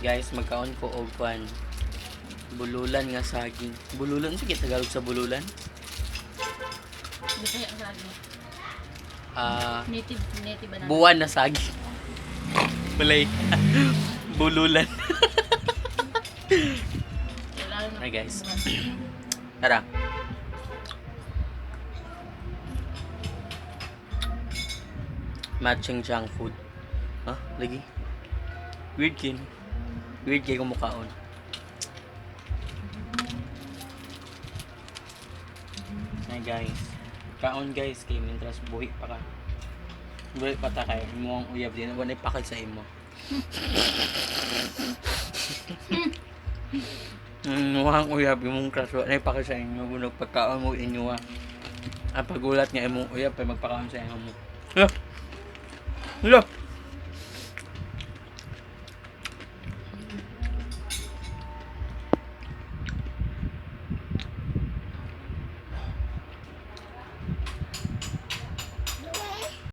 Guys, magkaon ko og kwan. Bululan nga saging. Bululan sige Tagalog sa bululan? Bisaya sa akin. Native banana. Buwan na saging. Balay. Bululan. Hi guys. Tara. Matching junk food. Lagi. Weird kayo kumukhaon. Hi guys. Kaon guys kay mintras buhi pa ka. Buhi pa ta kay imo ang uyab din wala ipakit sa imo. Muhang uyab imong crush wala ipakit sa inyo kung nagpagkaon mo inyo ang pagulat nga imong uyab pa magpakaon sa imo. Hello.